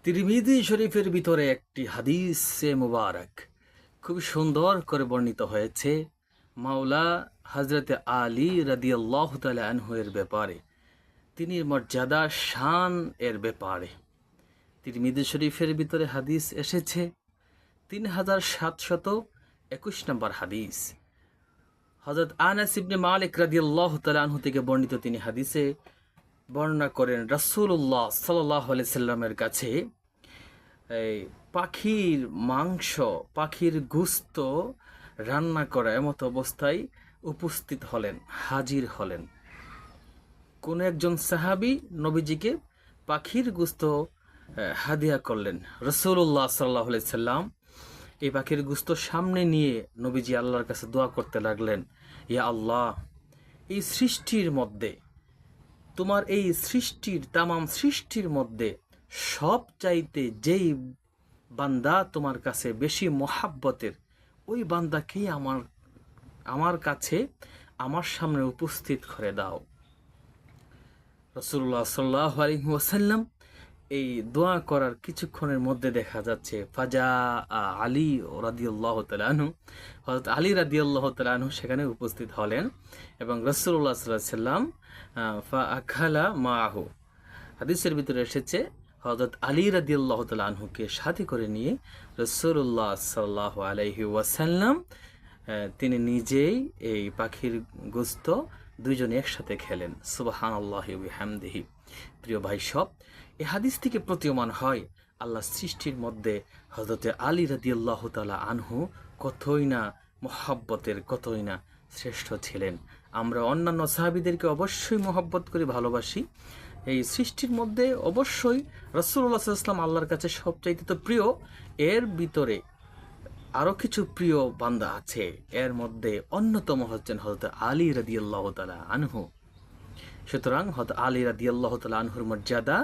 তিরমিজি শরীফের ভিতরে একটি হাদিসে মুবারক খুব সুন্দর করে বর্ণিত হয়েছে মাওলা হজরত আলী রাদিয়াল্লাহু তাআলা আনহু এর ব্যাপারে, তিনি মর্যাদা শান এর ব্যাপারে। তিরমিজি শরীফের ভিতরে হাদিস এসেছে 3721 নম্বর হাদিস। হযরত আনাস ইবনে মালিক রাদিয়াল্লাহু তাআলা আনহু থেকে বর্ণিত, তিনি হাদিসে বর্ণনা করেন রাসূলুল্লাহ সাল্লাল্লাহু আলাইহি সাল্লামের কাছে এই পাখির মাংস, পাখির গোশত রান্না করা এমত অবস্থায় উপস্থিত হলেন, হাজির হলেন। কোন একজন সাহাবী নবীজিকে পাখির গোশত হাদিয়া করলেন। রাসূলুল্লাহ সাল্লাল্লাহু আলাইহি সাল্লাম এই পাখির গোশত সামনে নিয়ে নবীজি আল্লাহর কাছে দোয়া করতে লাগলেন, ইয়া আল্লাহ, এই সৃষ্টির মধ্যে, তোমার এই সৃষ্টির তামাম সৃষ্টির মধ্যে সব চাইতে যেই বান্দা তোমার কাছে বেশি মহাব্বতের, ওই বান্দাকেই আমার কাছে আমার সামনে উপস্থিত করে দাও। রাসূলুল্লাহ সাল্লাল্লাহু আলাইহি ওয়াসাল্লাম এই দোয়া করার কিছুক্ষণের মধ্যে দেখা যাচ্ছে ফাজা আলী রাদিয়াল্লাহু তাআলা আনহু, হযরত আলী রাদিয়াল্লাহু তাআলা আনহু সেখানে উপস্থিত হলেন এবং রাসূলুল্লাহ সাল্লাল্লাহু আলাইহি ওয়াসাল্লাম ফাআখালা মাআহু, হাদিসের ভিতরে এসেছে হযরত আলী রাদিয়াল্লাহু তাআলা আনহুকে সাথে করে নিয়ে রাসূলুল্লাহ সাল্লাল্লাহু আলাইহি ওয়াসাল্লাম তিনি নিজেই এই পাখির গোশত দুইজনে একসাথে খেলেন। সুবহানাল্লাহি ওয়া বিহামদিহি। প্রিয় ভাই সব, এই হাদিস থেকে প্রতীয়মান হয় আল্লাহর সৃষ্টির মধ্যে হযরতে আলী রাদিয়াল্লাহু তাআলা আনহু কতই না মহব্বতের, কতই না শ্রেষ্ঠ ছিলেন। আমরা অন্যান্য সাহাবীদেরকে অবশ্যই মহব্বত করে ভালোবাসি, এই সৃষ্টির মধ্যে অবশ্যই রাসূলুল্লাহ সাল্লাল্লাহু আলাইহি ওয়াসাল্লাম আল্লাহর কাছে সবচাইতে তো প্রিয়। এর ভিতরে আরও কিছু প্রিয় বান্দা আছে, এর মধ্যে অন্যতম হচ্ছেন হযরত আলী রাদিয়াল্লাহু তাআলা আনহু। সুতরাং হযরত আলী রাদিয়াল্লাহু তাআলা আনহুর মর্যাদা